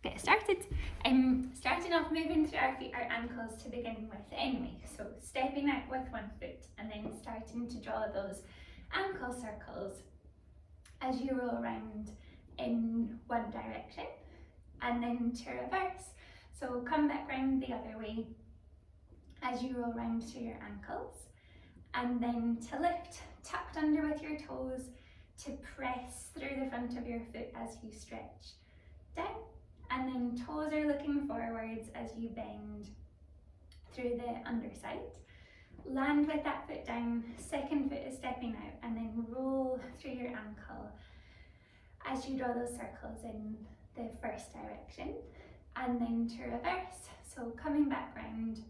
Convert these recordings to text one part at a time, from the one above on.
get started. Starting off moving through our feet, our ankles to begin with anyway. So stepping out with one foot and then starting to draw those ankle circles as you roll around in one direction and then to reverse. So come back round the other way as you roll around through your ankles and then to lift, tucked under with your toes to press through the front of your foot as you stretch down. And then toes are looking forwards as you bend through the underside. Land with that foot down, second foot is stepping out, and then roll through your ankle as you draw those circles in the first direction. And then to reverse, so coming back round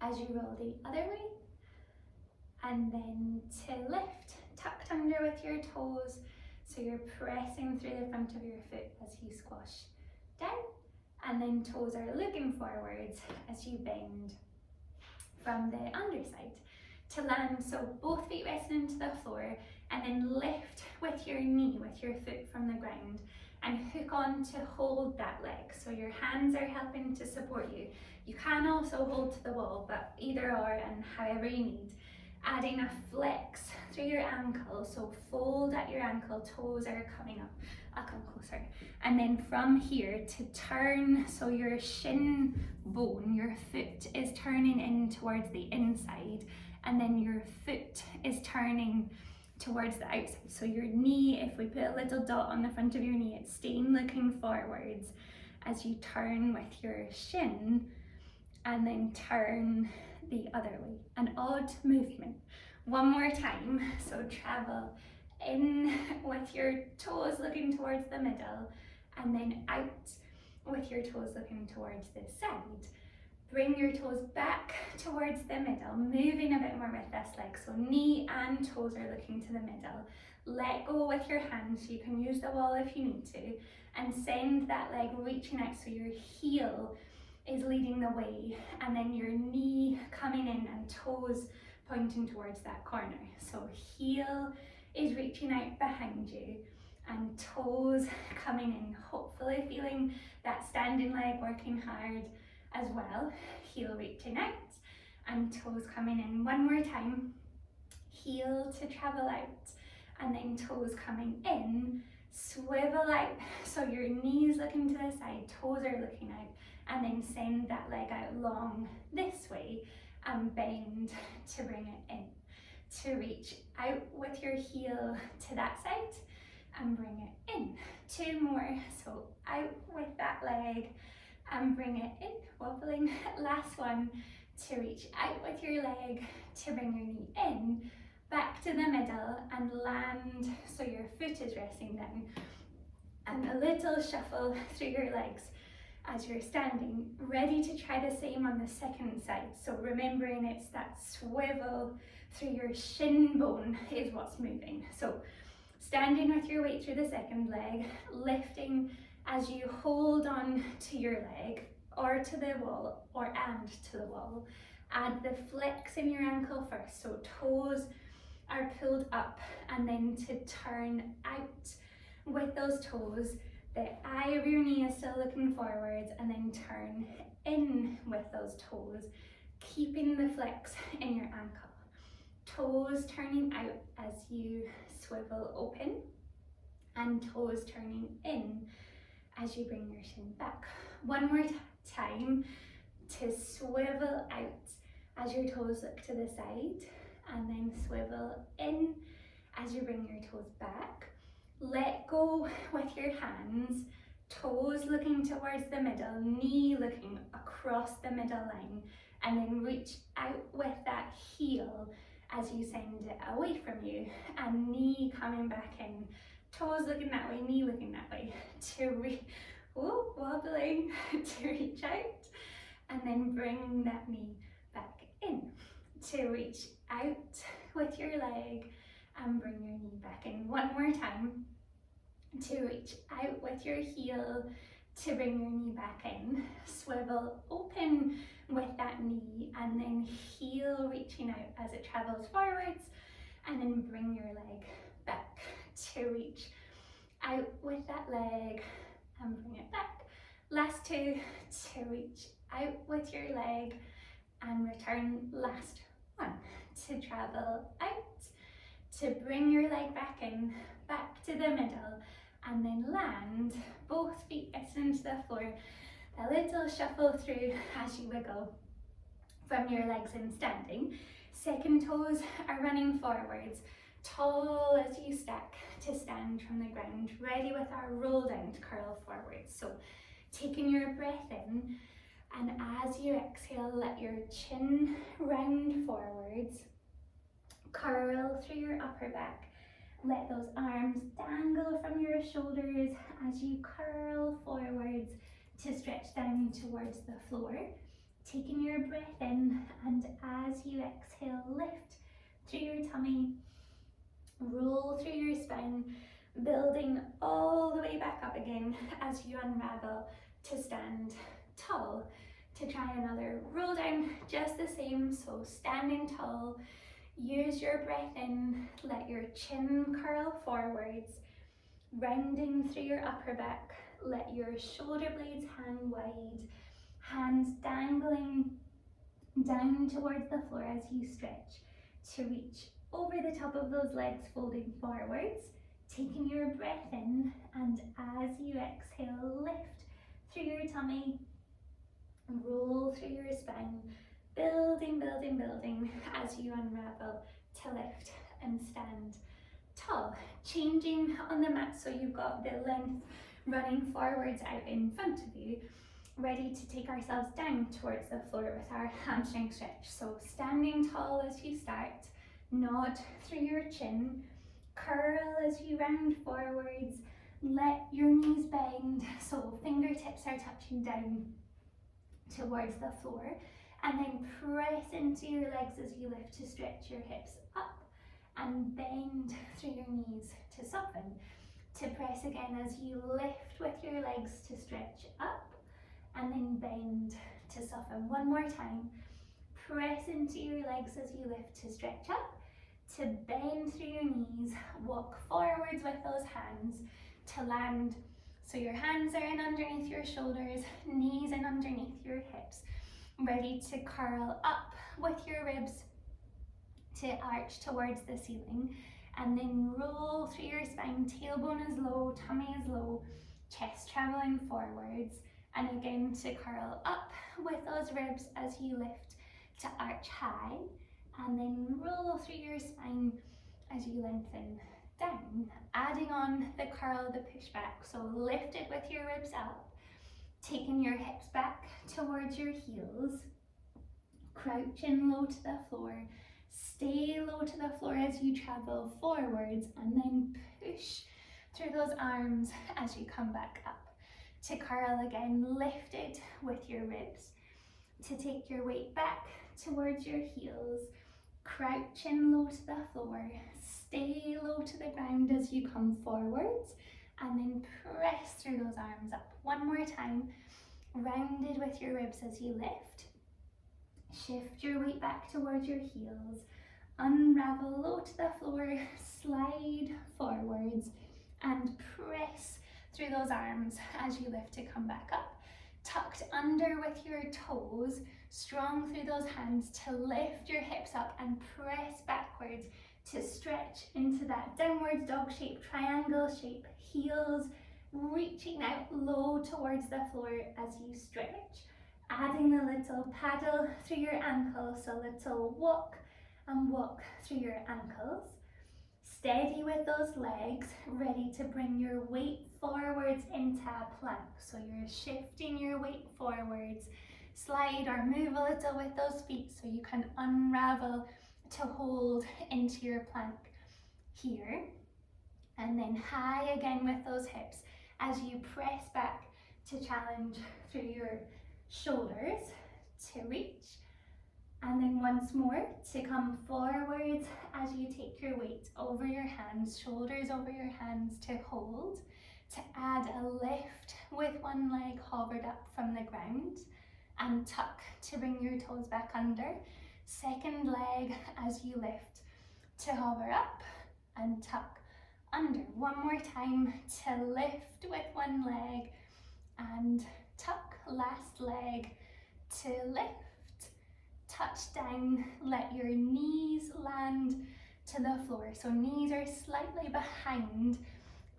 as you roll the other way. And then to lift, tucked under with your toes, so you're pressing through the front of your foot as you squash down, and then toes are looking forwards as you bend from the underside to land. So both feet resting into the floor, and then lift with your knee, with your foot from the ground, and hook on to hold that leg. So your hands are helping to support you. You can also hold to the wall, but either or and however you need. Adding a flex through your ankle, so fold at your ankle, toes are coming up. I'll come closer. And then from here to turn, so your shin bone, your foot is turning in towards the inside, and then your foot is turning towards the outside. So your knee, if we put a little dot on the front of your knee, it's staying looking forwards as you turn with your shin and then turn the other way. An odd movement. One more time. So travel in with your toes looking towards the middle and then out with your toes looking towards the side. Bring your toes back towards the middle, moving a bit more with this leg. So knee and toes are looking to the middle. Let go with your hands, so you can use the wall if you need to, and send that leg reaching out so your heel is leading the way, and then your knee coming in and toes pointing towards that corner. So heel is reaching out behind you and toes coming in, hopefully feeling that standing leg working hard as well. Heel reaching out and toes coming in. One more time. Heel to travel out and then toes coming in. Swivel out, so your knees looking to the side, toes are looking out, and then send that leg out long this way and bend to bring it in. To reach out with your heel to that side and bring it in. Two more, so out with that leg and bring it in, wobbling. Last one, to reach out with your leg to bring your knee in, back to the middle and land so your foot is resting down, and a little shuffle through your legs as you're standing, ready to try the same on the second side. So remembering it's that swivel through your shin bone is what's moving. So standing with your weight through the second leg, lifting as you hold on to your leg or to the wall and to the wall. Add the flex in your ankle first, so toes are pulled up, and then to turn out with those toes. The eye of your knee is still looking forwards, and then turn in with those toes, keeping the flex in your ankle. Toes turning out as you swivel open, and toes turning in as you bring your shin back. One more time to swivel out as your toes look to the side, and then swivel in as you bring your toes back. Let go with your hands, toes looking towards the middle, knee looking across the middle line, and then reach out with that heel as you send it away from you, and knee coming back in, toes looking that way, knee looking that way, to wobbling to reach out, and then bring that knee back in, to reach out with your leg and bring your knee back in. One more time, to reach out with your heel to bring your knee back in. Swivel open with that knee, and then heel reaching out as it travels forwards, and then bring your leg back to reach out with that leg and bring it back. last two, to reach out with your leg and return. Last one, to travel out, to bring your leg back in, back to the middle, and then land, both feet into the floor. A little shuffle through as you wiggle from your legs in standing. Second toes are running forwards, tall as you stack to stand from the ground, ready with our roll down to curl forwards. So taking your breath in, and as you exhale, let your chin round forwards, curl through your upper back. Let those arms dangle from your shoulders as you curl forwards to stretch down towards the floor. Taking your breath in, and as you exhale, lift through your tummy, roll through your spine, building all the way back up again as you unravel to stand tall. To try another roll down, just the same, so standing tall, use your breath in, let your chin curl forwards, rounding through your upper back, let your shoulder blades hang wide, hands dangling down towards the floor as you stretch to reach over the top of those legs, folding forwards, taking your breath in, and as you exhale, lift through your tummy, roll through your spine, building, building, building as you unravel to lift and stand tall. Changing on the mat so you've got the length running forwards out in front of you, ready to take ourselves down towards the floor with our hamstring stretch. So standing tall as you start, nod through your chin, curl as you round forwards, let your knees bend so fingertips are touching down towards the floor, and then press into your legs as you lift to stretch your hips up and bend through your knees to soften. To press again as you lift with your legs to stretch up and then bend to soften. One more time. Press into your legs as you lift to stretch up, to bend through your knees, walk forwards with those hands to land. So your hands are in underneath your shoulders, knees in underneath your hips, ready to curl up with your ribs to arch towards the ceiling, and then roll through your spine. Tailbone is low, tummy is low, chest traveling forwards, and again to curl up with those ribs as you lift to arch high, and then roll through your spine as you lengthen down, adding on the curl, the push back. So lift it with your ribs up, taking your hips back towards your heels, crouching low to the floor, stay low to the floor as you travel forwards, and then push through those arms as you come back up. To curl again, lift it with your ribs, to take your weight back towards your heels, crouching low to the floor, stay low to the ground as you come forwards, and then press through those arms up. One more time, rounded with your ribs as you lift. Shift your weight back towards your heels, unravel low to the floor, slide forwards, and press through those arms as you lift to come back up. Tucked under with your toes, strong through those hands to lift your hips up and press backwards to stretch into that downward dog shape, triangle shape, heels reaching out low towards the floor as you stretch. Adding a little paddle through your ankles, so a little walk and walk through your ankles. Steady with those legs, ready to bring your weight forwards into a plank. So you're shifting your weight forwards. Slide or move a little with those feet so you can unravel to hold into your plank here. And then high again with those hips as you press back to challenge through your shoulders to reach. And then once more to come forwards as you take your weight over your hands, shoulders over your hands to hold, to add a lift with one leg hovered up from the ground, and tuck to bring your toes back under. Second leg as you lift to hover up and tuck under. One more time to lift with one leg and tuck. last leg to lift, touch down, let your knees land to the floor. So knees are slightly behind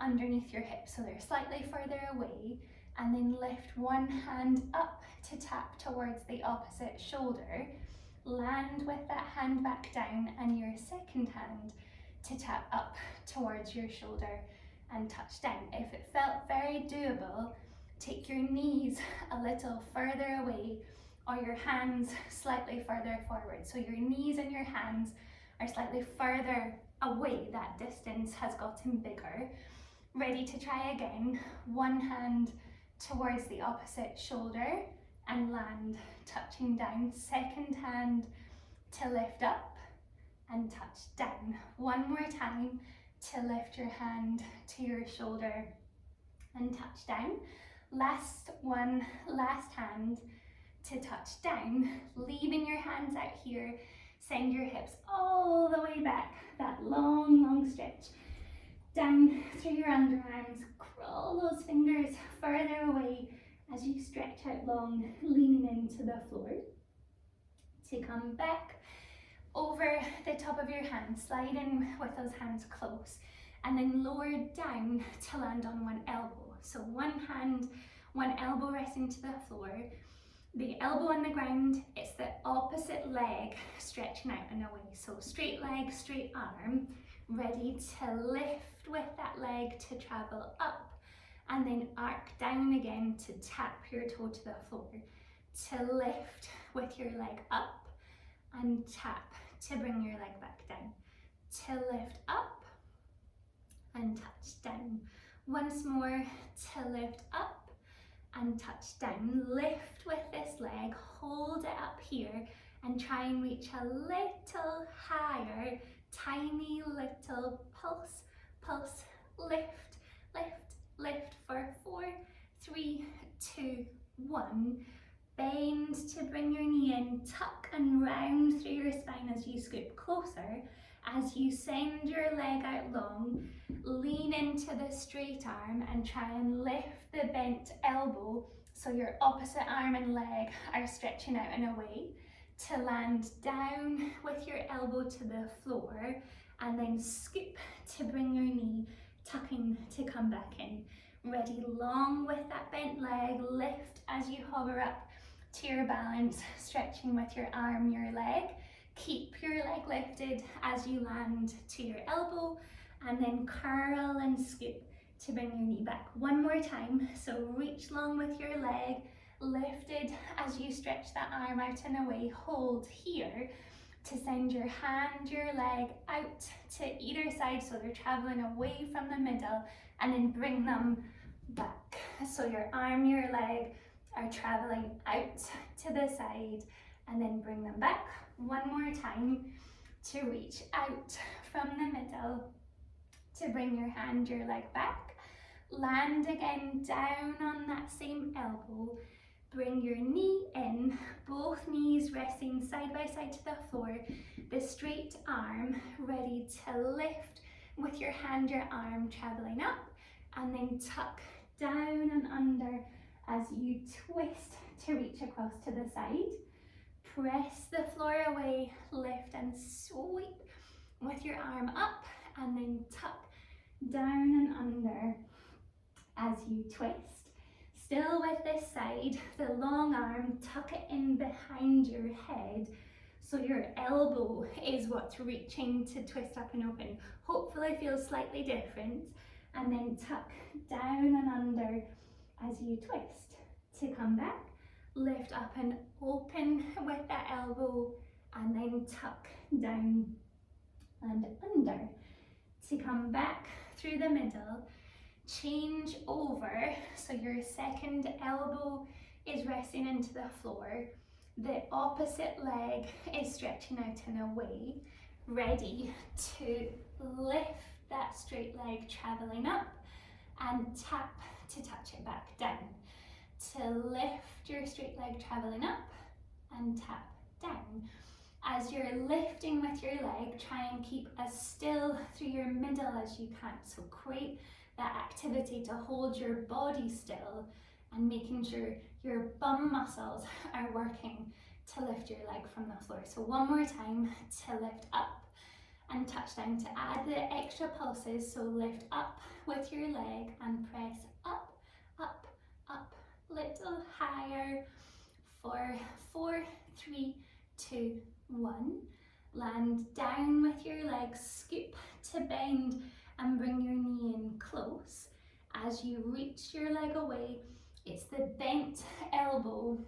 underneath your hips, so they're slightly further away, and then lift one hand up to tap towards the opposite shoulder. Land with that hand back down and your second hand to tap up towards your shoulder and touch down. If it felt very doable, take your knees a little further away or your hands slightly further forward. So your knees and your hands are slightly further away, that distance has gotten bigger. Ready to try again. One hand towards the opposite shoulder and land, touching down. Second hand to lift up and touch down. One more time to lift your hand to your shoulder and touch down. Last one, last hand to touch down. Leaving your hands out here, send your hips all the way back, that long, long stretch. Down through your underarms, crawl those fingers further away as you stretch out long, leaning into the floor. To come back over the top of your hands, slide in with those hands close, and then lower down to land on one elbow. So one hand, one elbow resting to the floor, the elbow on the ground, it's the opposite leg stretching out and away. So straight leg, straight arm, ready to lift with that leg to travel up, and then arc down again to tap your toe to the floor, to lift with your leg up and tap to bring your leg back down, to lift up and touch down. Once more, to lift up and touch down. Lift with this leg, hold it up here and try and reach a little higher, tiny little pulse, pulse, lift, lift, lift for 4, 3, 2, 1. Bend to bring your knee in, tuck and round through your spine as you scoop closer. As you send your leg out long, lean into the straight arm and try and lift the bent elbow so your opposite arm and leg are stretching out and away, to land down with your elbow to the floor, and then scoop to bring your knee, tucking to come back in. Ready, long with that bent leg, lift as you hover up to your balance, stretching with your arm, your leg. Keep your leg lifted as you land to your elbow, and then curl and scoop to bring your knee back. One more time, so reach long with your leg, lifted as you stretch that arm out and away. Hold here to send your hand, your leg out to either side so they're traveling away from the middle, and then bring them back. So your arm, your leg are traveling out to the side, and then bring them back. One more time to reach out from the middle to bring your hand, your leg back. Land again down on that same elbow. Bring your knee in, both knees resting side by side to the floor. The straight arm ready to lift with your hand, your arm traveling up, and then tuck down and under as you twist to reach across to the side. Press the floor away, lift and sweep with your arm up, and then tuck down and under as you twist. Still with this side, the long arm, tuck it in behind your head so your elbow is what's reaching to twist up and open. Hopefully feels slightly different. And then tuck down and under as you twist to come back. Lift up and open with that elbow, and then tuck down and under to come back through the middle. Change over so your second elbow is resting into the floor. The opposite leg is stretching out and away. Ready to lift that straight leg traveling up and tap to touch it back down. To lift your straight leg traveling up and tap down. As you're lifting with your leg, try and keep as still through your middle as you can. So create that activity to hold your body still and making sure your bum muscles are working to lift your leg from the floor. So one more time to lift up and touch down to add the extra pulses. So lift up with your leg and press up, up, up, little higher for 4, 3, 2, 1. Land down with your legs, scoop to bend and bring your knee in close. As you reach your leg away, it's the bent elbow,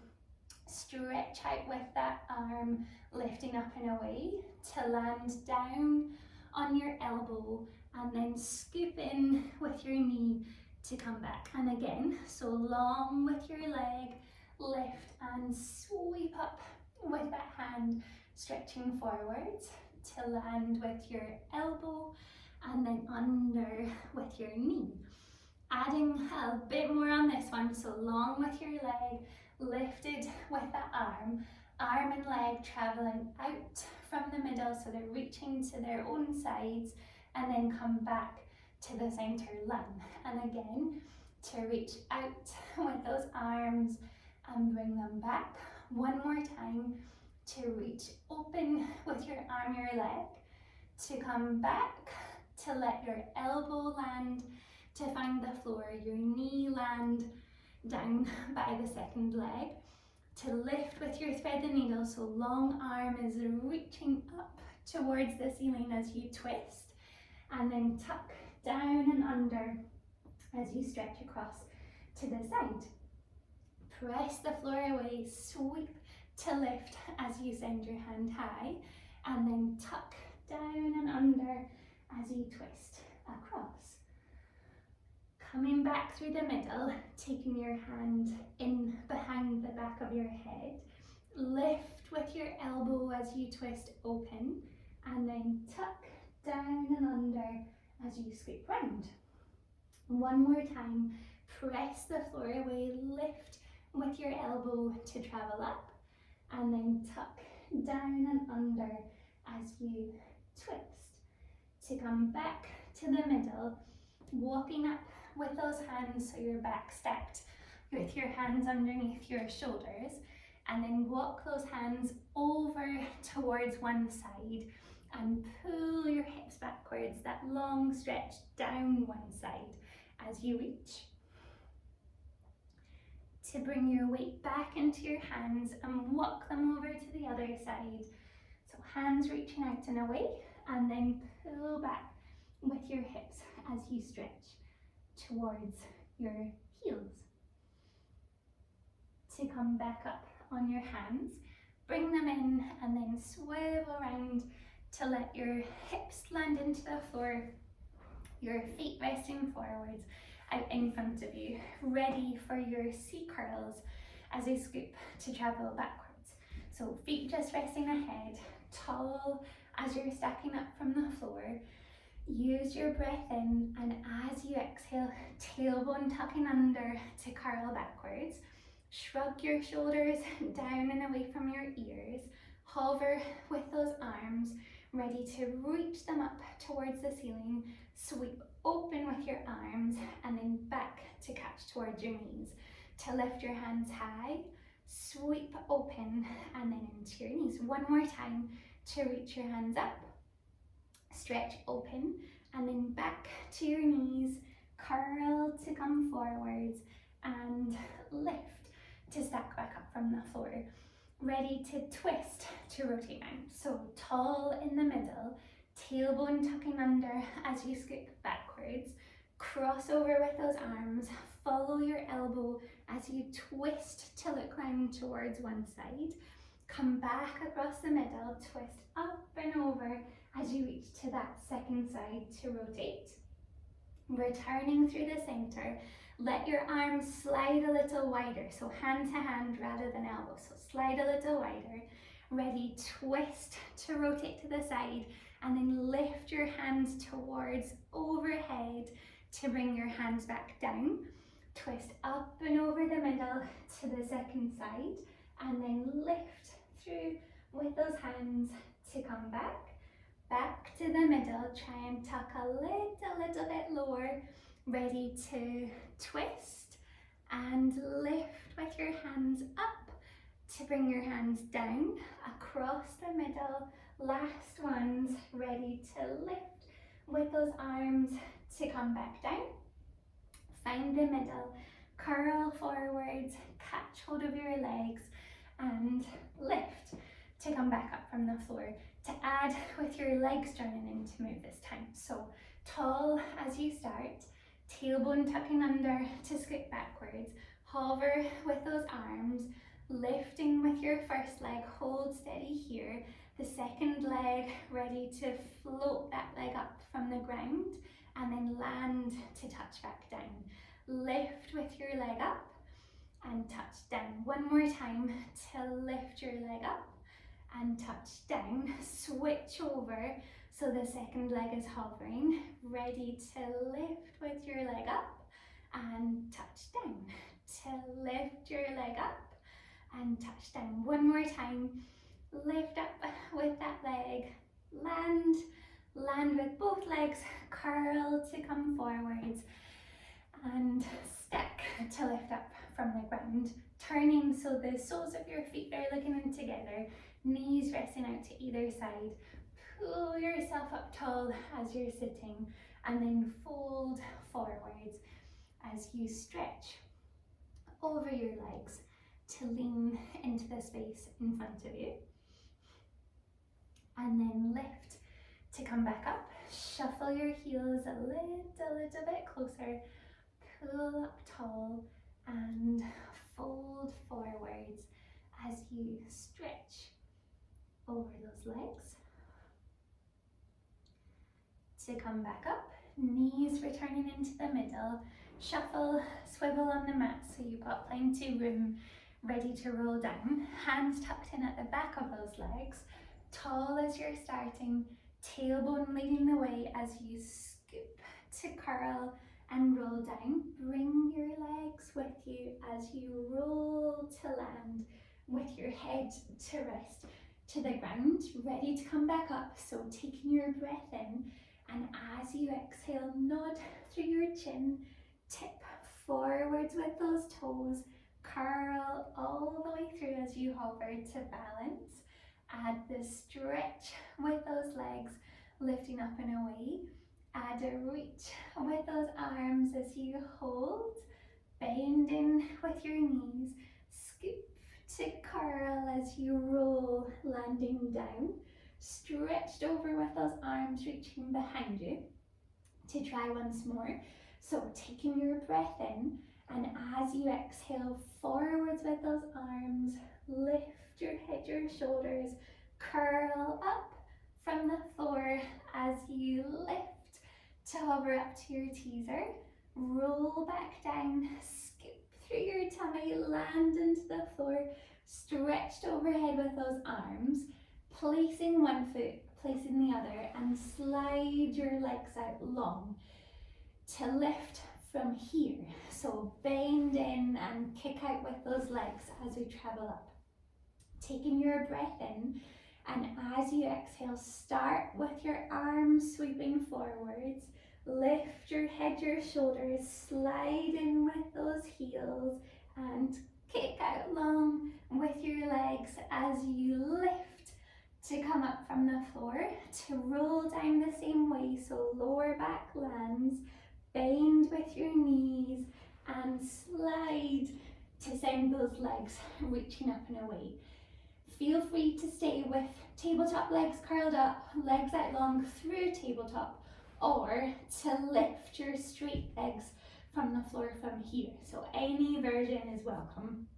stretch out with that arm, lifting up and away to land down on your elbow and then scoop in with your knee to come back. And again, so long with your leg, lift and sweep up with that hand, stretching forwards to land with your elbow and then under with your knee. Adding a bit more on this one, so long with your leg, lifted with that arm and leg traveling out from the middle so they're reaching to their own sides, and then come back to the center line. And again, to reach out with those arms and bring them back. One more time to reach open with your arm, your leg, to come back, to let your elbow land, to find the floor, your knee land down by the second leg, to lift with your thread the needle, so long arm is reaching up towards the ceiling as you twist, and then tuck down and under as you stretch across to the side. Press the floor away, sweep to lift as you send your hand high, and then tuck down and under as you twist across. Coming back through the middle, taking your hand in behind the back of your head, lift with your elbow as you twist open, and then tuck down and under as you scoop round. One more time, press the floor away, lift with your elbow to travel up, and then tuck down and under as you twist. To come back to the middle, walking up with those hands so your back stacked with your hands underneath your shoulders, and then walk those hands over towards one side and pull your hips backwards, that long stretch down one side as you reach. To bring your weight back into your hands and walk them over to the other side. So hands reaching out and away, and then pull back with your hips as you stretch towards your heels. To come back up on your hands, bring them in and then swivel around to let your hips land into the floor, your feet resting forwards out in front of you, ready for your C curls as you scoop to travel backwards. So feet just resting ahead, tall as you're stacking up from the floor. Use your breath in, and as you exhale, tailbone tucking under to curl backwards. Shrug your shoulders down and away from your ears. Hover with those arms, ready to reach them up towards the ceiling. Sweep open with your arms and then back to catch towards your knees. To lift your hands high, sweep open and then into your knees. One more time to reach your hands up. Stretch open and then back to your knees, curl to come forwards and lift to stack back up from the floor. Ready to twist to rotate down. So tall in the middle, tailbone tucking under as you scoop backwards. Cross over with those arms, follow your elbow as you twist to look round towards one side. Come back across the middle, twist up and over as you reach to that second side to rotate. Returning through the center, let your arms slide a little wider, so hand to hand rather than elbow. So slide a little wider, ready, twist to rotate to the side, and then lift your hands towards overhead to bring your hands back down. Twist up and over the middle to the second side, and then lift through with those hands to come back to the middle. Try and tuck a little bit lower, ready to twist and lift with your hands up to bring your hands down across the middle. Last ones, ready to lift with those arms to come back down. Find the middle, curl forwards, catch hold of your legs and lift to come back up from the floor. To add with your legs joining in to move this time. So tall as you start, tailbone tucking under to scoot backwards, hover with those arms, lifting with your first leg, hold steady here. The second leg ready to float that leg up from the ground and then land to touch back down. Lift with your leg up and touch down. One more time to lift your leg up and touch down. Switch over so the second leg is hovering, ready to lift with your leg up and touch down. To lift your leg up and touch down. One more time, lift up with that leg, land with both legs, curl to come forwards and stack to lift up from the ground. Turning so the soles of your feet are looking in together, knees resting out to either side. Pull yourself up tall as you're sitting and then fold forwards as you stretch over your legs to lean into the space in front of you. And then lift to come back up. Shuffle your heels a little bit closer. Pull up tall and fold forwards as you stretch over those legs. To come back up, knees returning into the middle. Shuffle, swivel on the mat so you've got plenty of room, ready to roll down. Hands tucked in at the back of those legs. Tall as you're starting, tailbone leading the way as you scoop to curl and roll down. Bring your legs with you as you roll to land with your head to rest to the ground, ready to come back up. So taking your breath in, and as you exhale, nod through your chin, tip forwards with those toes, curl all the way through as you hover to balance. Add the stretch with those legs, lifting up and away. Add a reach with those arms as you hold, bending with your knees, scoop to curl as you roll, landing down. Stretched over with those arms reaching behind you. To try once more. So taking your breath in, and as you exhale, forwards with those arms, lift your head, your shoulders, curl up from the floor as you lift to hover up to your teaser, roll back down, scoop through your tummy, land into the floor, stretched overhead with those arms, placing one foot, placing the other, and slide your legs out long to lift from here. So bend in and kick out with those legs as we travel up. Taking your breath in, and as you exhale, start with your arms sweeping forwards. Lift your head, your shoulders, slide in with those heels and kick out long with your legs as you lift to come up from the floor, to roll down the same way. So lower back lands, bend with your knees and slide to send those legs reaching up and away. Feel free to stay with tabletop legs curled up, legs out long through tabletop, or to lift your straight legs from the floor from here. So any version is welcome.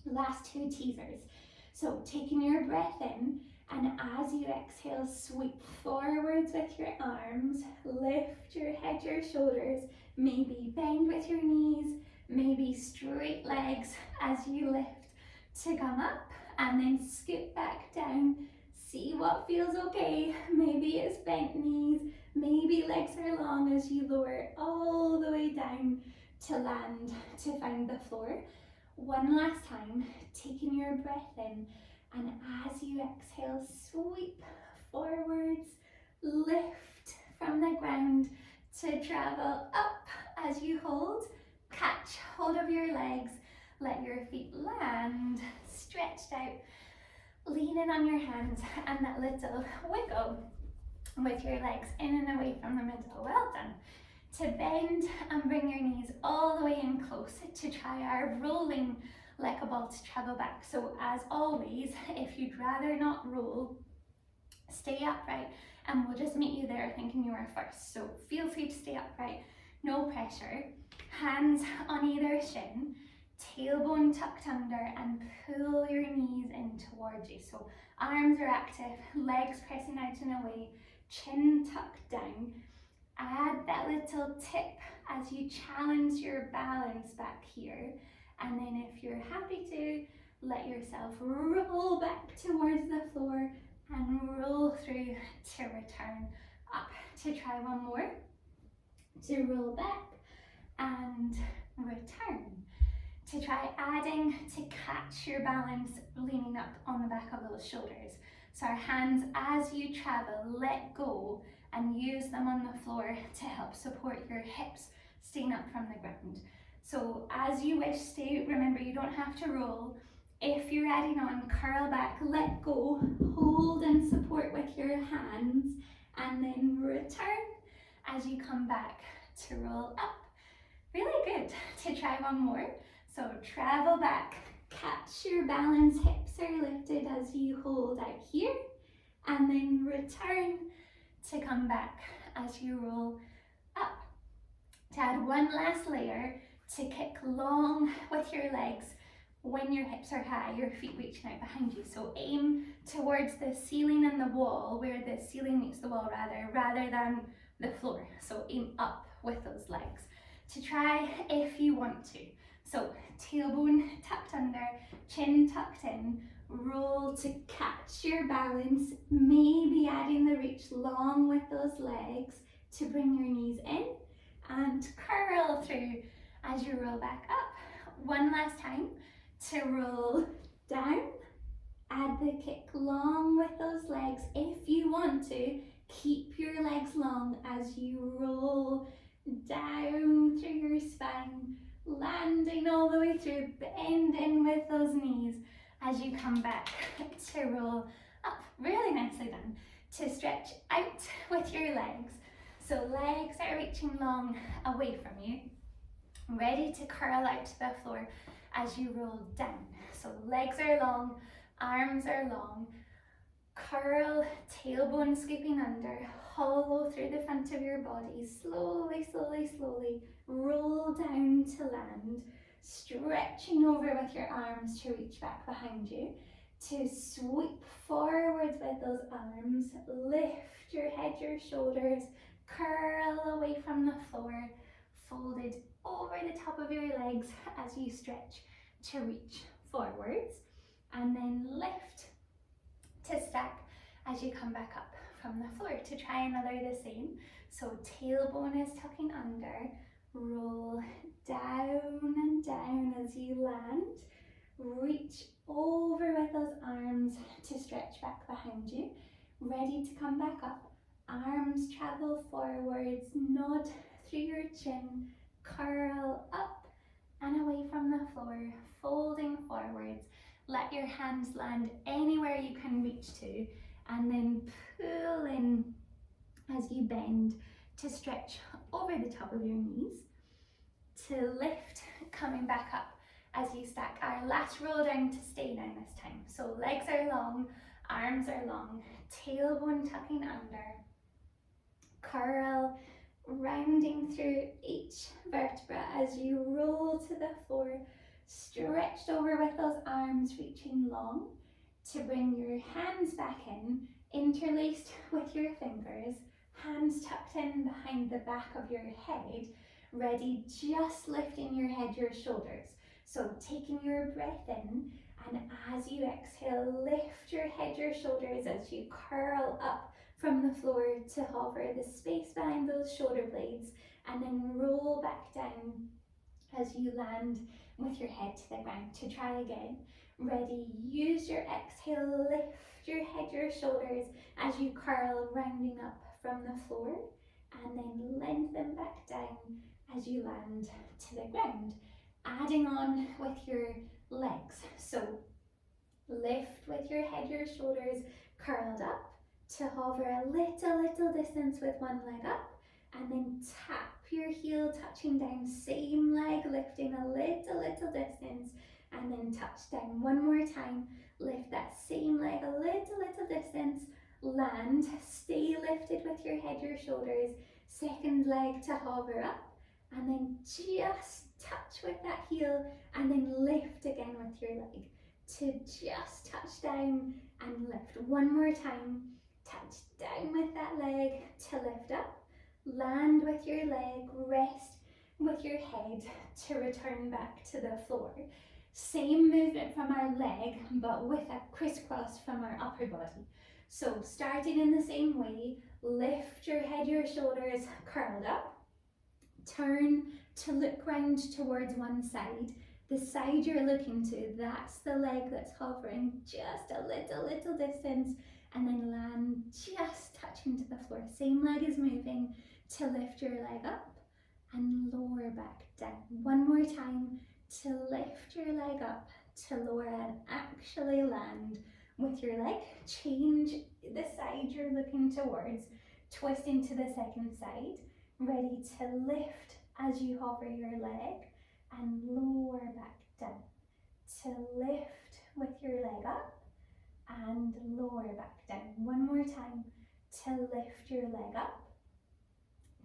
Last two teasers. So taking your breath in, and as you exhale, sweep forwards with your arms, lift your head, your shoulders, maybe bend with your knees, maybe straight legs as you lift to come up, and then scoot back down. See what feels okay. Maybe it's bent knees, maybe legs are long as you lower all the way down to land to find the floor. One last time, taking your breath in, and as you exhale, sweep forwards, lift from the ground to travel up as you hold, catch hold of your legs, let your feet land, stretched out, leaning on your hands, and that little wiggle with your legs in and away from the middle. Well done. To bend and bring your knees all the way in close to try our rolling like a ball to travel back. So as always, if you'd rather not roll, stay upright and we'll just meet you there thinking you are first. So feel free to stay upright, no pressure. Hands on either shin, tailbone tucked under, and pull your knees in towards you. So arms are active, legs pressing out and away, chin tucked down. Add that little tip as you challenge your balance back here. And then if you're happy to, let yourself roll back towards the floor and roll through to return up. To try one more. To roll back and return. To try adding to catch your balance, leaning up on the back of those shoulders. So our hands, as you travel, let go and use them on the floor to help support your hips staying up from the ground. So as you wish, stay, remember you don't have to roll. If you're adding on, curl back, let go, hold and support with your hands, and then return as you come back to roll up. Really good. To try one more. So travel back, catch your balance, hips are lifted as you hold out here, and then return to come back as you roll up. To add one last layer, to kick long with your legs when your hips are high, your feet reaching out behind you. So aim towards the ceiling and the wall, where the ceiling meets the wall rather than the floor. So aim up with those legs. To try if you want to. So tailbone tucked under, chin tucked in, roll to catch your balance, maybe adding the reach long with those legs to bring your knees in, and curl through as you roll back up. One last time. To roll down, add the kick long with those legs. If you want to, keep your legs long as you roll down through your spine, landing all the way through, bending with those knees as you come back to roll up. Really nicely done. To stretch out with your legs. So legs are reaching long away from you, ready to curl out to the floor as you roll down. So legs are long, arms are long, curl, tailbone scooping under, hollow through the front of your body, slowly, slowly, slowly, roll down to land, stretching over with your arms to reach back behind you, to sweep forwards with those arms, lift your head, your shoulders, curl away from the floor, folded over the top of your legs as you stretch to reach forwards, and then lift to stack as you come back up from the floor. To try another the same. So tailbone is tucking under, roll down and down as you land, reach over with those arms to stretch back behind you, ready to come back up. Arms travel forwards, nod through your chin, curl up and away from the floor, folding forwards. Let your hands land anywhere you can reach to, and then pull in as you bend to stretch over the top of your knees, to lift, coming back up as you stack. Our last roll down to stay down this time. So legs are long, arms are long, tailbone tucking under, curl, rounding through each vertebra as you roll to the floor, stretched over with those arms reaching long, to bring your hands back in, interlaced with your fingers, hands tucked in behind the back of your head, ready, just lifting your head, your shoulders. So taking your breath in, and as you exhale, lift your head, your shoulders as you curl up from the floor to hover the space behind those shoulder blades, and then roll back down as you land with your head to the ground. To try again. Ready, use your exhale, lift your head, your shoulders as you curl, rounding up from the floor, and then lengthen back down as you land to the ground. Adding on with your legs. So lift with your head, your shoulders curled up to hover a little distance with one leg up, and then tap your heel touching down, same leg lifting a little distance, and then touch down. One more time, lift that same leg a little distance, land, stay lifted with your head, your shoulders, second leg to hover up, and then just touch with that heel, and then lift again with your leg to just touch down and lift. One more time, touch down with that leg to lift up, land with your leg, rest with your head to return back to the floor. Same movement from our leg, but with a crisscross from our upper body. So starting in the same way, lift your head, your shoulders curled up, turn to look round towards one side. The side you're looking to, that's the leg that's hovering just a little distance, and then land just touching to the floor. Same leg is moving to lift your leg up and lower back down. One more time to lift your leg up, to lower and actually land with your leg. Change the side you're looking towards, twisting to the second side, ready to lift as you hover your leg and lower back down, to lift with your leg up and lower back down. One more time, to lift your leg up,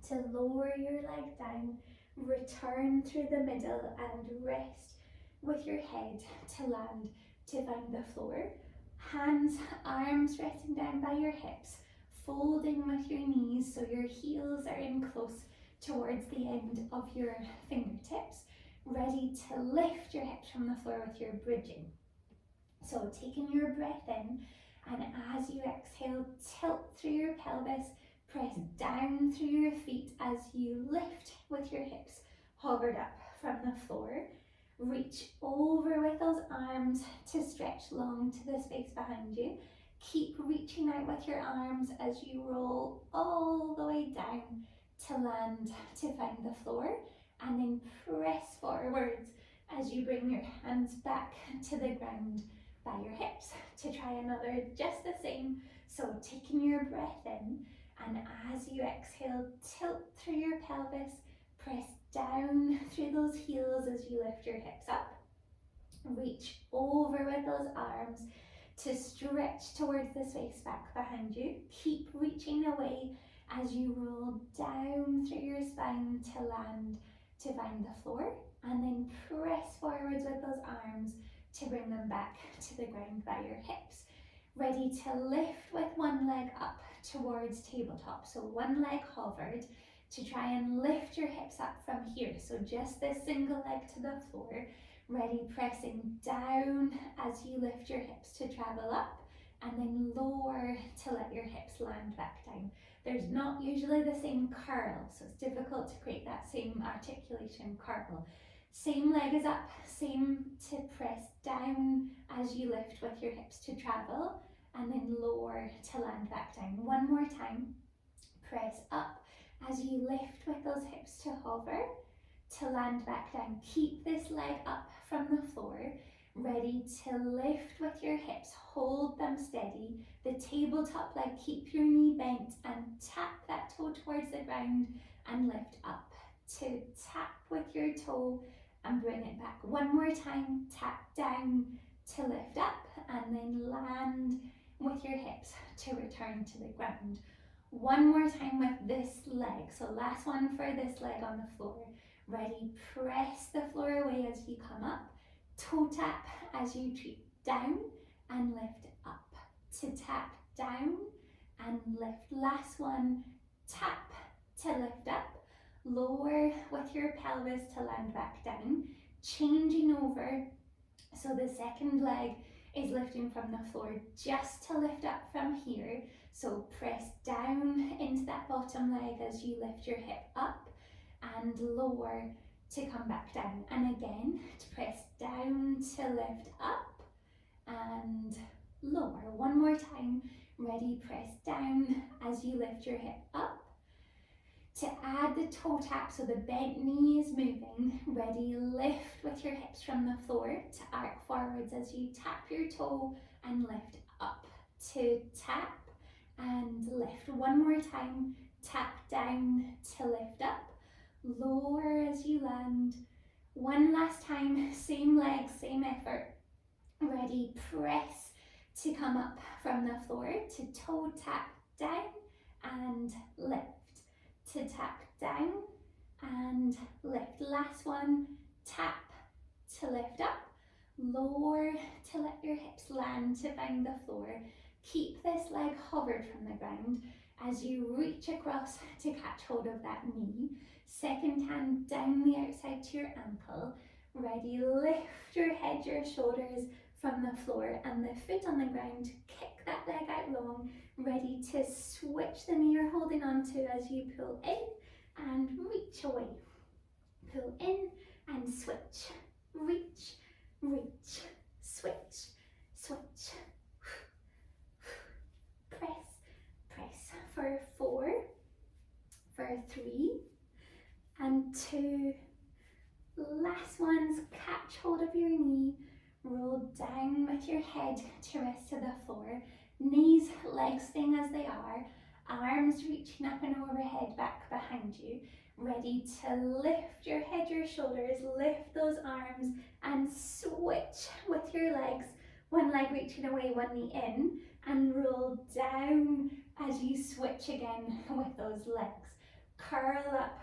to lower your leg down, return through the middle and rest with your head to land to find the floor. Hands, arms resting down by your hips, folding with your knees so your heels are in close towards the end of your fingertips, ready to lift your hips from the floor with your bridging. So taking your breath in, and as you exhale, tilt through your pelvis, press down through your feet as you lift with your hips hovered up from the floor. Reach over with those arms to stretch long to the space behind you. Keep reaching out with your arms as you roll all the way down to land to find the floor, and then press forwards as you bring your hands back to the ground by your hips to try another just the same. So taking your breath in, and as you exhale, tilt through your pelvis, press down through those heels as you lift your hips up. Reach over with those arms to stretch towards the space back behind you. Keep reaching away as you roll down through your spine to land to find the floor, and then press forwards with those arms to bring them back to the ground by your hips. Ready to lift with one leg up towards tabletop. So one leg hovered to try and lift your hips up from here. So just this single leg to the floor. Ready, pressing down as you lift your hips to travel up, and then lower to let your hips land back down. There's not usually the same curl, so it's difficult to create that same articulation curl. Same leg is up, same to press down as you lift with your hips to travel, and then lower to land back down. One more time, press up as you lift with those hips to hover, to land back down. Keep this leg up from the floor, ready to lift with your hips, hold them steady. The tabletop leg, keep your knee bent and tap that toe towards the ground and lift up. To tap with your toe and bring it back. One more time, tap down to lift up, and then land with your hips to return to the ground. One more time with this leg. So last one for this leg on the floor. Ready, press the floor away as you come up. Toe tap as you treat down and lift up. To tap down and lift. Last one, tap to lift up. Lower with your pelvis to land back down. Changing over, so the second leg is lifting from the floor just to lift up from here. So press down into that bottom leg as you lift your hip up, and lower to come back down. And again, to press down to lift up and lower. One more time. Ready, press down as you lift your hip up. To add the toe tap, so the bent knee is moving. Ready, lift with your hips from the floor to arc forwards as you tap your toe and lift up. To tap and lift. One more time, tap down to lift up. Lower as you land. One last time, same leg, same effort. Ready, press to come up from the floor, to toe tap down and lift. To tap down and lift. Last one, tap to lift up, lower to let your hips land to find the floor. Keep this leg hovered from the ground as you reach across to catch hold of that knee. Second hand down the outside to your ankle. Ready, lift your head, your shoulders from the floor and the foot on the ground. Kick that leg out long. Ready to switch the knee you're holding on to as you pull in and reach away. Pull in and switch. Reach, reach, switch, switch. Press, press for 4, for 3 and 2. Last ones, catch hold of your knee. Roll down with your head to rest to the floor. Knees, legs staying as they are. Arms reaching up and overhead, back behind you. Ready to lift your head, your shoulders, lift those arms and switch with your legs. One leg reaching away, one knee in, and roll down as you switch again with those legs. Curl up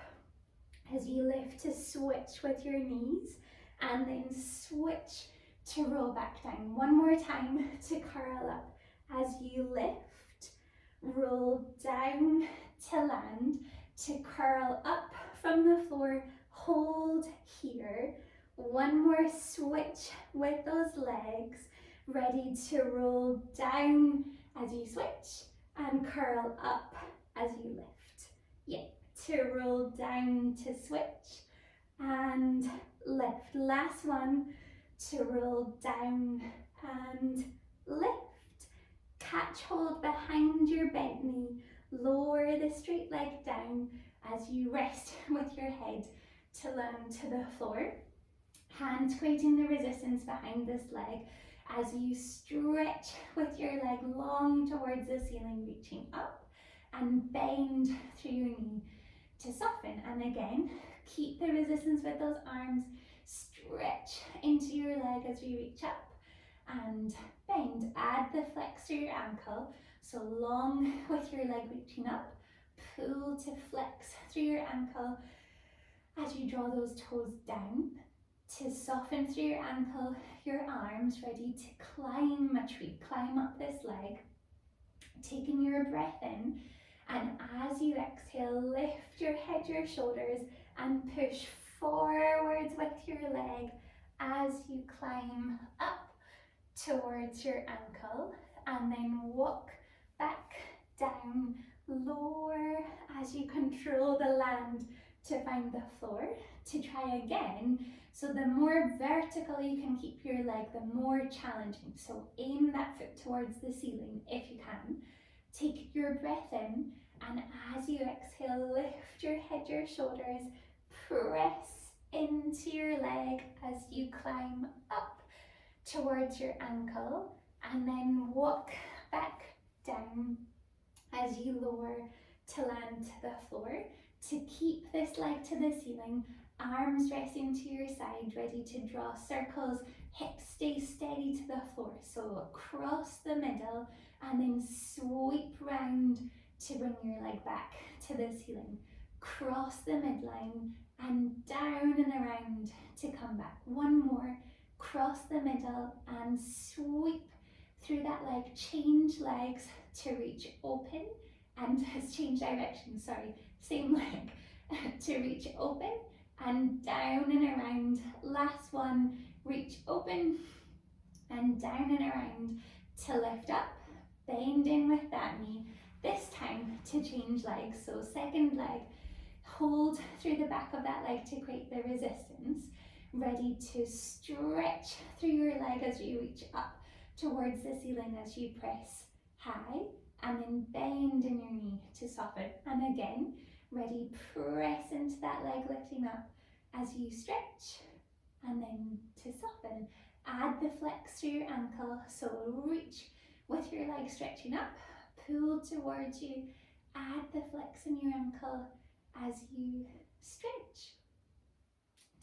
as you lift to switch with your knees and then switch to roll back down. One more time to curl up as you lift, roll down to land, to curl up from the floor, hold here. One more switch with those legs, ready to roll down as you switch and curl up as you lift. Yeah, to roll down to switch and lift. Last one, to roll down and lift. Catch hold behind your bent knee, lower the straight leg down as you rest with your head to land to the floor. Hands creating the resistance behind this leg as you stretch with your leg long towards the ceiling, reaching up and bend through your knee to soften. And again, keep the resistance with those arms, stretch into your leg as you reach up and bend. Add the flex through your ankle, so long with your leg reaching up, pull to flex through your ankle as you draw those toes down. To soften through your ankle, your arms ready to climb a tree, climb up this leg, taking your breath in, and as you exhale, lift your head, your shoulders, and push forwards with your leg as you climb up towards your ankle, and then walk back down, lower as you control the land to find the floor. To try again, so the more vertical you can keep your leg, the more challenging. So aim that foot towards the ceiling if you can. Take your breath in, and as you exhale, lift your head, your shoulders, press into your leg as you climb up towards your ankle, and then walk back down as you lower to land to the floor. To keep this leg to the ceiling, arms resting to your side, ready to draw circles, hips stay steady to the floor. So across the middle and then sweep round to bring your leg back to the ceiling. Cross the midline and down and around to come back. One more, cross the middle and sweep through that leg. Change legs to reach open and change direction, sorry, same leg to reach open and down and around. Last one, reach open and down and around to lift up, bend in with that knee. This time to change legs, so second leg, hold through the back of that leg to create the resistance. Ready to stretch through your leg as you reach up towards the ceiling as you press high, and then bend in your knee to soften. And again, Ready, press into that leg, lifting up as you stretch, and then to soften. Add the flex through your ankle, so reach with your leg stretching up, pull towards you, add the flex in your ankle as you stretch.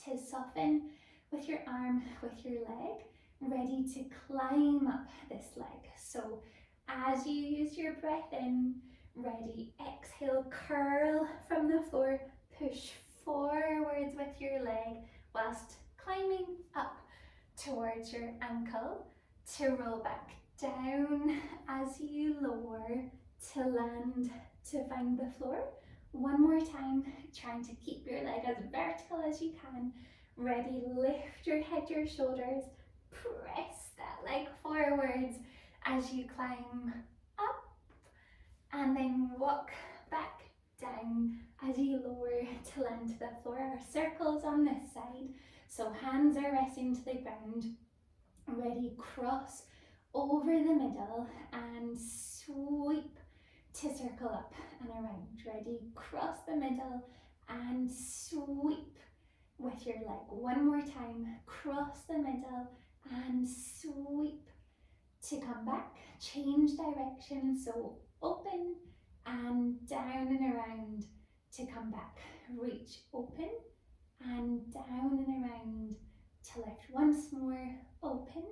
To soften with your arm, with your leg, ready to climb up this leg. So as you use your breath in, ready, exhale, curl from the floor, push forwards with your leg whilst climbing up towards your ankle, to roll back down as you lower, to land, to find the floor. One more time, trying to keep your leg as vertical as you can. Ready, lift your head, your shoulders, press that leg forwards as you climb up, and then walk back down as you lower to land to the floor. Our circles on this side, so hands are resting to the ground. Ready, cross over the middle and sweep to circle up and around. Ready, cross the middle and sweep with your leg. One more time, cross the middle and sweep to come back. Change direction, so open and down and around to come back. Reach, open and down and around to lift. Once more, open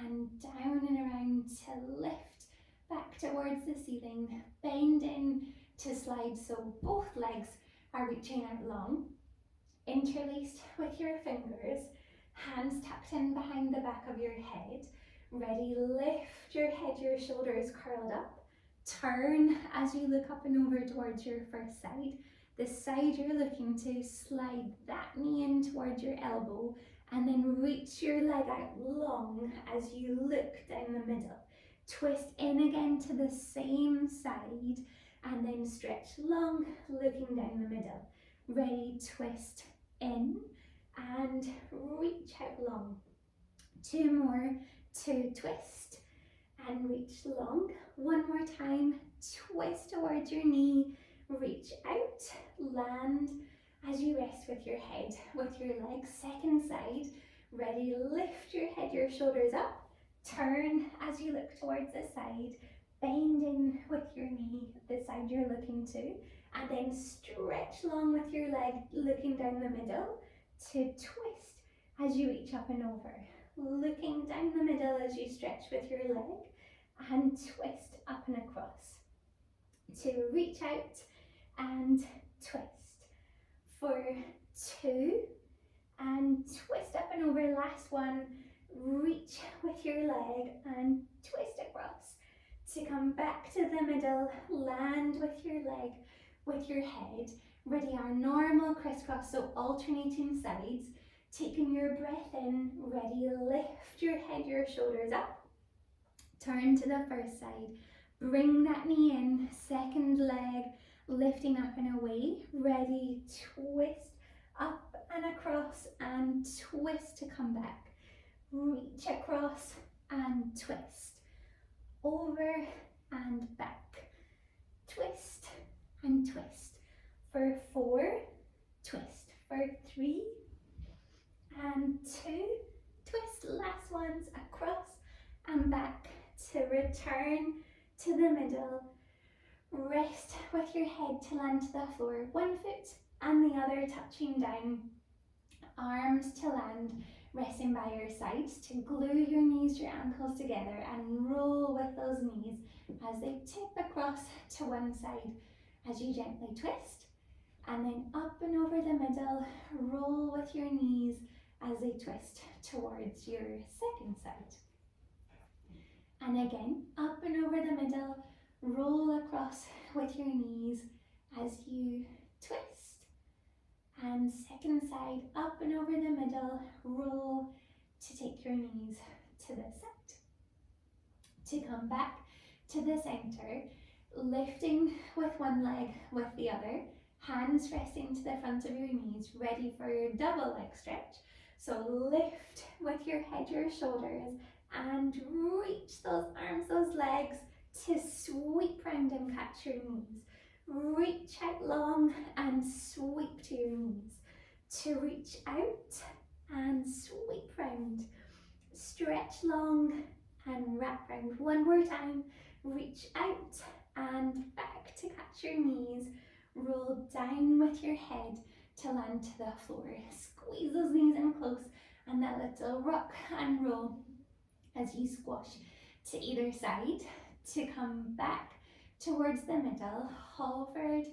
and down and around to lift back towards the ceiling. Bend in to slide, so both legs are reaching out long, interlaced with your fingers, hands tucked in behind the back of your head. Ready, lift your head, your shoulders curled up. Turn as you look up and over towards your first side. The side you're looking to, slide that knee in towards your elbow, and then reach your leg out long as you look down the middle. Twist in again to the same side, and then stretch long, looking down the middle. Ready, twist in and reach out long. Two more to twist and reach long. One more time, twist towards your knee, reach out, land as you rest with your head, with your legs. Second side, ready, lift your head, your shoulders up, turn as you look towards the side, bend in with your knee, the side you're looking to, and then stretch long with your leg, looking down the middle, to twist as you reach up and over. Looking down the middle as you stretch with your leg, and twist up and across. To reach out and twist. For two, and twist up and over. Last one, reach with your leg and twist across. To come back to the middle, land with your leg, with your head. Ready, our normal crisscross, so alternating sides. Taking your breath in, ready, lift your head, your shoulders up. Turn to the first side, bring that knee in, second leg, lifting up and away. Ready, twist up and across and twist to come back. Reach across and twist. Over and back. Twist and twist. For four, twist. For three and two, twist. Last ones across and back to return to the middle. Rest with your head to land to the floor, one foot and the other touching down. Arms to land, resting by your sides, to glue your knees, your ankles together, and roll with those knees as they tip across to one side as you gently twist. And then up and over the middle, roll with your knees as they twist towards your second side. And again, up and over the middle, roll across with your knees as you twist. And second side, up and over the middle, roll to take your knees to the side. To come back to the center, lifting with one leg with the other, hands resting to the front of your knees, ready for your double leg stretch. So lift with your head, your shoulders, and reach those arms, those legs to sweep round and catch your knees. reach out long and sweep to your knees. To reach out and sweep round. Stretch long and wrap round. One more time. Reach out and back to catch your knees. Roll down with your head to land to the floor. Squeeze those knees in close and that little rock and roll as you squash to either side to come back towards the middle. Hovered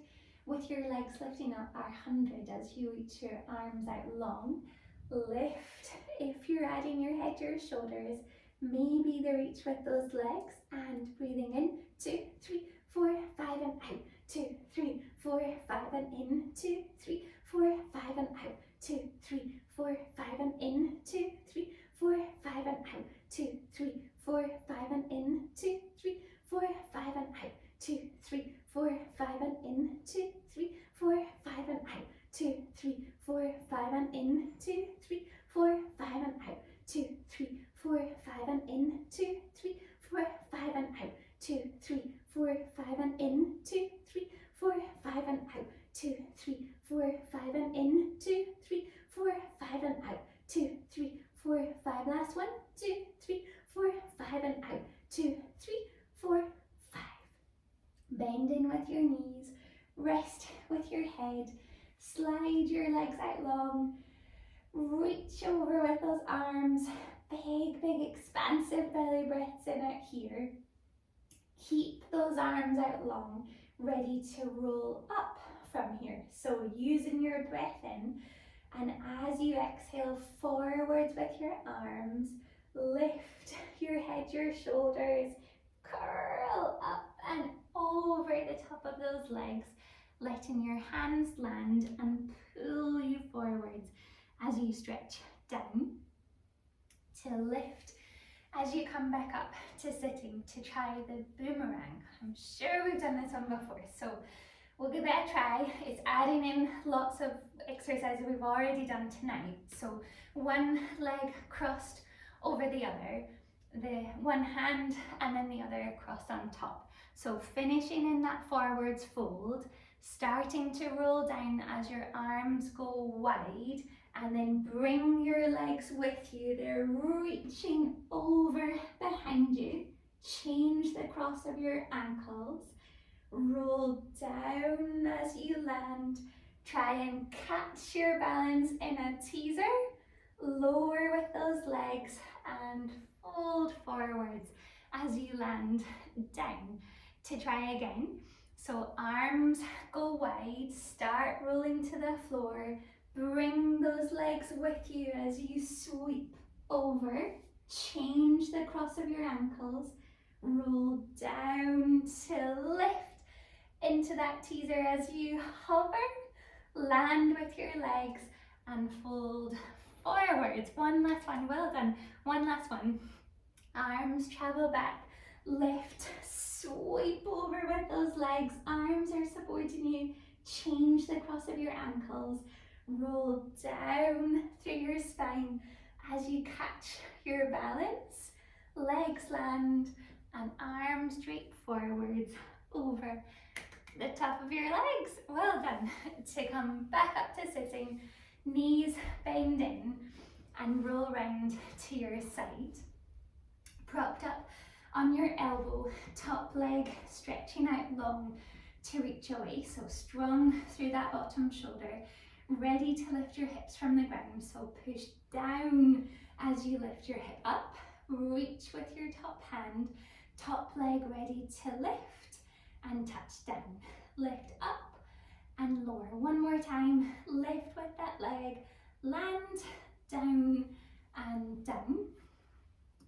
with your legs lifting up our 100 as you reach your arms out long. Lift if you're adding your head to your shoulders. Maybe the reach with those legs and breathing in 2, 3, 4, 5 and out. 2, 3, 4, 5 and in. 2, 3, 4, 5 and out. 2, 3, 4, 5 and in. 2, 3, 4, 5 and out. 2, 3, 4, 5 and in. 2, 3, 4, 5 and out. 2, 3, 4, 5 and in. 2, 3, 4, 5 and out. 2, 3, 4, 5 and in. 2, 3, 4, 5 and out. 2, 3, 4, 5 and in. 2, 3, 4, 5 and out. 2, 3, 4, 5 and in. 2, 3, 4, 5 and out. 2, 3, 4, 5 and in. 2, 3, 4, 5 and out. 2, 3, 4, 5. Last one. 2, 3, 4, 5 and out. 2, 3, 4, 5. Bend in with your knees. Rest with your head. Slide your legs out long. Reach over with those arms. Big, big, expansive belly breaths in out here. Keep those arms out long, ready to roll up from here. So using your breath in, and as you exhale forwards with your arms, lift your head, your shoulders, curl up and over the top of those legs, letting your hands land and pull you forwards as you stretch down to lift. As you come back up to sitting to try the boomerang. I'm sure we've done this one before, so we'll give it a try. It's adding in lots of exercises we've already done tonight. So one leg crossed over the other, the one hand and then the other crossed on top. So finishing in that forwards fold, starting to roll down as your arms go wide, and then bring your legs with you. They're reaching over behind you. Change the cross of your ankles. Roll down as you land. Try and catch your balance in a teaser. Lower with those legs and fold forwards as you land down. To try again. So arms go wide, start rolling to the floor. Bring those legs with you as you sweep over. Change the cross of your ankles. Roll down to lift into that teaser as you hover. Land with your legs and fold forwards. One last one, well done. One last one. Arms travel back, lift, sweep over with those legs. Arms are supporting you. Change the cross of your ankles. Roll down through your spine as you catch your balance. Legs land and arms drape forwards over the top of your legs. Well done. To come back up to sitting, knees bend in and roll round to your side. Propped up on your elbow, top leg stretching out long to reach away. So strong through that bottom shoulder. Ready to lift your hips from the ground, so push down as you lift your hip up. Reach with your top hand, top leg ready to lift and touch down. Lift up and lower. One more time, lift with that leg, land, down and down.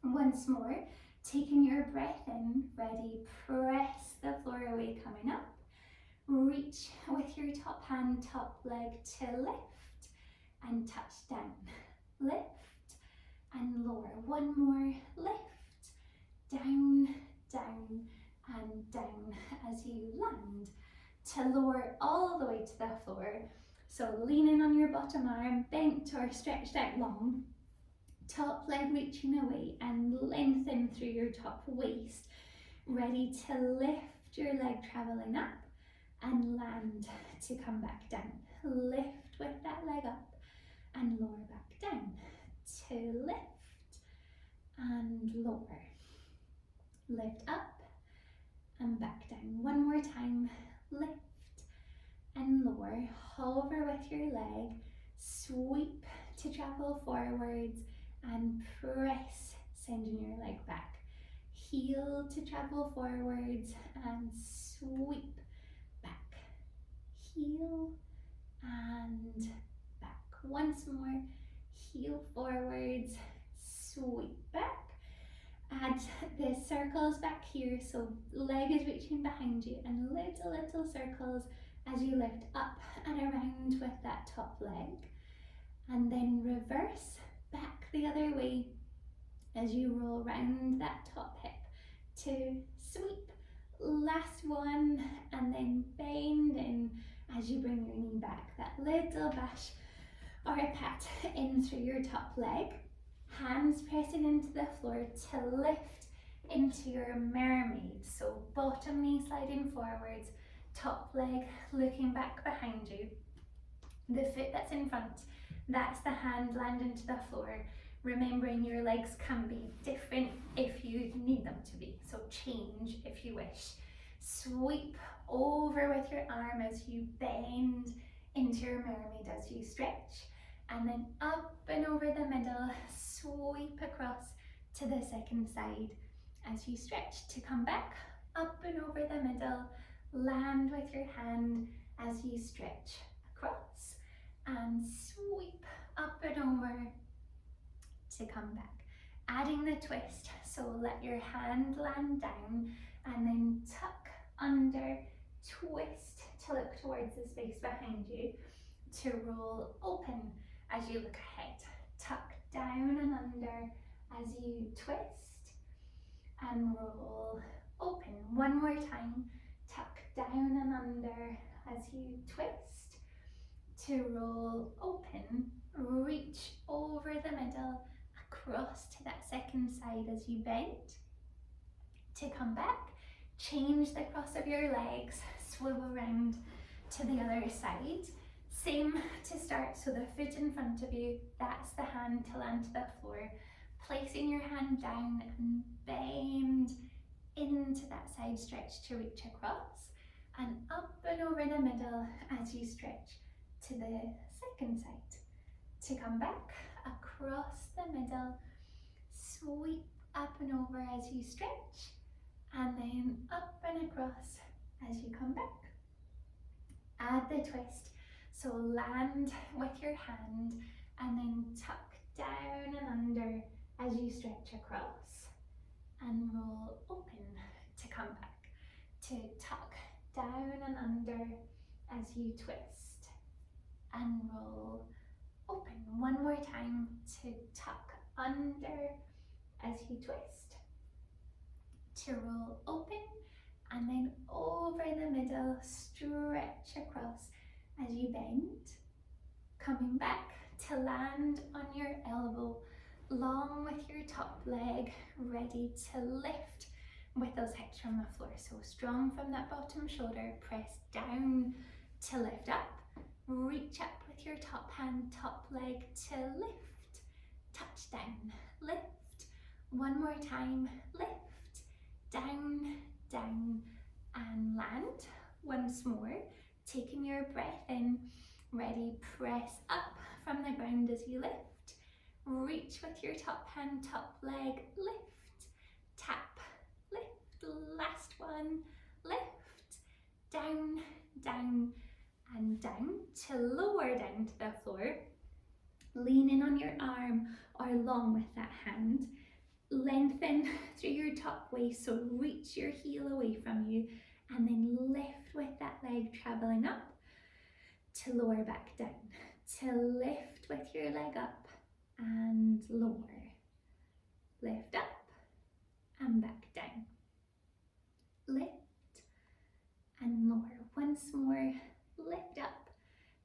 Once more, taking your breath in, ready, press the floor away, coming up. Reach with your top hand, top leg to lift and touch down. Lift and lower. One more, lift, down, down and down as you land. To lower all the way to the floor. So leaning on your bottom arm, bent or stretched out long. Top leg reaching away and lengthen through your top waist. Ready to lift your leg traveling up. and land to come back down. Lift with that leg up and lower back down. To lift and lower. Lift up and back down. One more time. Lift and lower. Hover with your leg. Sweep to travel forwards and press, sending your leg back. Heel to travel forwards and sweep back. Heel and back. Once more. Heel forwards, sweep back. Add the circles back here, so leg is reaching behind you, and little circles as you lift up and around with that top leg. And then reverse back the other way as you roll round that top hip to sweep. Last one, and then bend in as you bring your knee back. That little bash or a pat in through your top leg. Hands pressing into the floor to lift into your mermaid. So bottom knee sliding forwards, top leg looking back behind you. The foot that's in front, that's the hand landing to the floor. Remembering your legs can be different if you need them to be. So change if you wish. Sweep over with your arm as you bend into your mermaid as you stretch. And then up and over the middle, sweep across to the second side as you stretch to come back, up and over the middle, land with your hand as you stretch across and sweep up and over to come back. Adding the twist, so let your hand land down and then tuck under, twist to look towards the space behind you, to roll open as you look ahead. Tuck down and under as you twist and roll open. One more time. Tuck down and under as you twist to roll open. Reach over the middle across to that second side as you bend to come back. Change the cross of your legs, swivel around to the other side. Same to start, so the foot in front of you, that's the hand to land to the floor. Placing your hand down and bend into that side stretch to reach across, and up and over the middle as you stretch to the second side. To come back across the middle, sweep up and over as you stretch, and then up and across as you come back. Add the twist, so land with your hand and then tuck down and under as you stretch across and roll open to come back. To tuck down and under as you twist and roll open. One more time, to tuck under as you twist, to roll open, and then over the middle, stretch across as you bend, coming back to land on your elbow, long with your top leg, ready to lift with those hips from the floor. So strong from that bottom shoulder, press down to lift up, reach up with your top hand, top leg to lift, touch down, lift, one more time, lift, down, down, and land. Once more, taking your breath in, ready, press up from the ground as you lift, reach with your top hand, top leg, lift, tap, lift, last one, lift, down, down, and down, to lower down to the floor, leaning on your arm or long with that hand, lengthen through your top waist, so reach your heel away from you, and then lift with that leg traveling up to lower back down, to lift with your leg up and lower, lift up and back down, lift and lower. Once more, lift up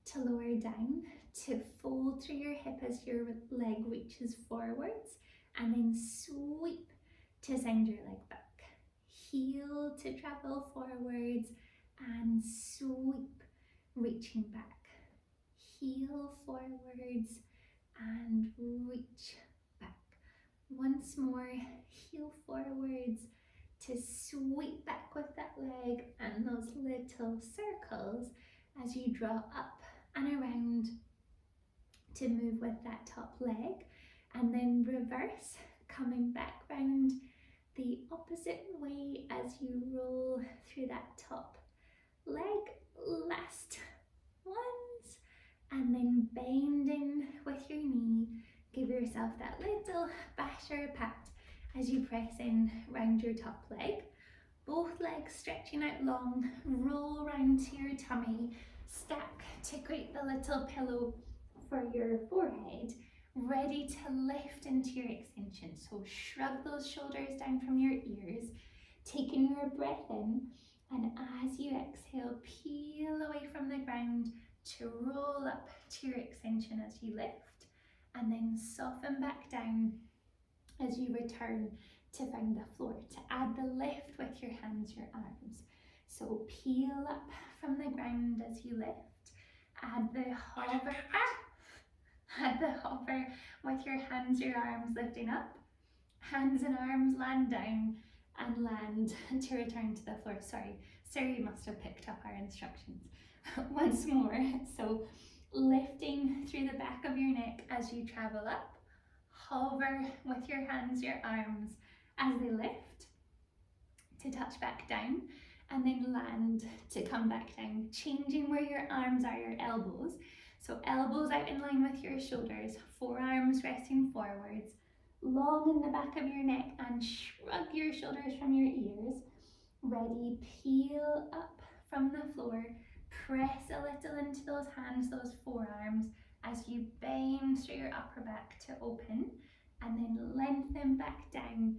to lower down, to fold through your hip as your leg reaches forwards, and then sweep to send your leg back. Heel to travel forwards and sweep, reaching back. Heel forwards and reach back. Once more, heel forwards to sweep back with that leg and those little circles as you draw up and around to move with that top leg, and then reverse, coming back round the opposite way as you roll through that top leg. Last ones, and then bending with your knee, give yourself that little batter pat as you press in round your top leg. Both legs stretching out long, roll round to your tummy, stack to create the little pillow for your forehead, ready to lift into your extension. So shrug those shoulders down from your ears, taking your breath in, and as you exhale, peel away from the ground to roll up to your extension as you lift, and then soften back down as you return to find the floor, to add the lift with your hands, your arms. So peel up from the ground as you lift, add the hover, add the hover with your hands, your arms lifting up, hands and arms land down and land to return to the floor. Sorry, Siri must have picked up our instructions. Once more, so lifting through the back of your neck as you travel up, hover with your hands, your arms as they lift to touch back down, and then land to come back down, changing where your arms are, your elbows. So elbows out in line with your shoulders, forearms resting forwards, long in the back of your neck, and shrug your shoulders from your ears. Ready, peel up from the floor, press a little into those hands, those forearms, as you bend through your upper back to open, and then lengthen back down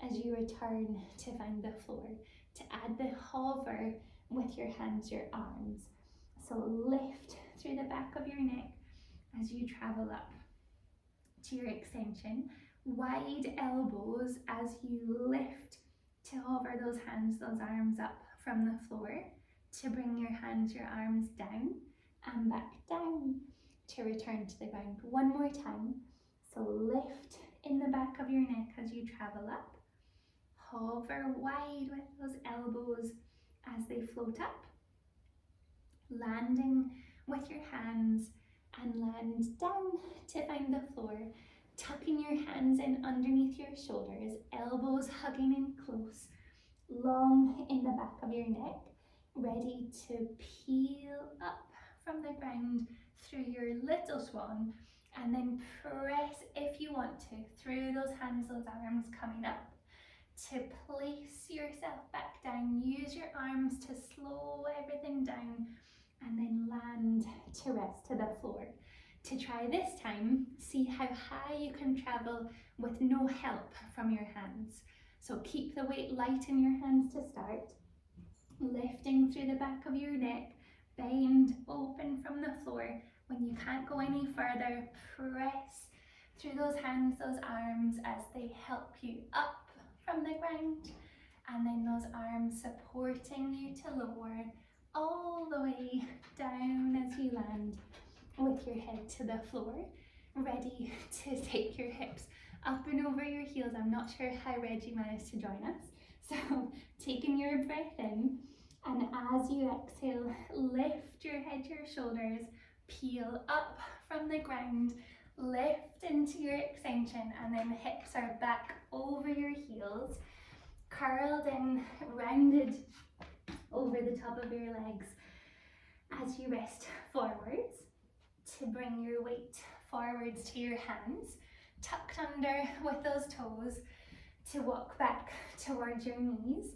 as you return to find the floor, to add the hover with your hands, your arms. So lift through the back of your neck as you travel up to your extension. Wide elbows as you lift to hover those hands, those arms up from the floor, to bring your hands, your arms down and back down to return to the ground. One more time. So lift in the back of your neck as you travel up. Hover wide with those elbows as they float up. Landing with your hands and land down to find the floor. Tucking your hands in underneath your shoulders, elbows hugging in close, long in the back of your neck, ready to peel up from the ground through your little swan, and then press, if you want to, through those hands, those arms coming up, to place yourself back down. Use your arms to slow everything down, and then land to rest to the floor. To try this time, see how high you can travel with no help from your hands. So keep the weight light in your hands to start. Lifting through the back of your neck, bend open from the floor. When you can't go any further, press through those hands, those arms as they help you up from the ground. And then those arms supporting you to lower all the way down as you land with your head to the floor, ready to take your hips up and over your heels. I'm not sure how Reggie managed to join us. So taking your breath in, and as you exhale, lift your head, your shoulders, peel up from the ground, lift into your extension, and then hips are back over your heels, curled in, rounded over the top of your legs as you rest forwards. To bring your weight forwards to your hands, tucked under with those toes, to walk back towards your knees,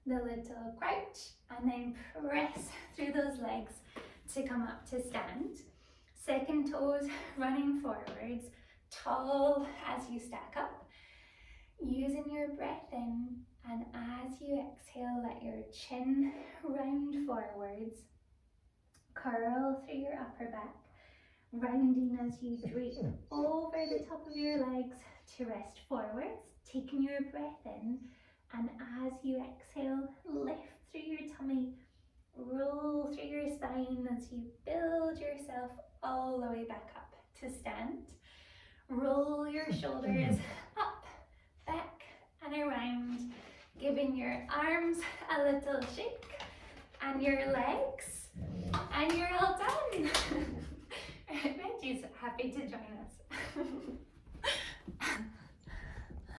the little crouch, and then press through those legs to come up to stand. Second toes running forwards, tall as you stack up. Using your breath in, and as you exhale, let your chin round forwards, curl through your upper back, rounding as you drape over the top of your legs to rest forwards, taking your breath in, and as you exhale, lift through your tummy Roll through your spine as you build yourself all the way back up to stand. Roll your shoulders up, back and around, giving your arms a little shake and your legs, and you're all done. Reggie's happy to join us.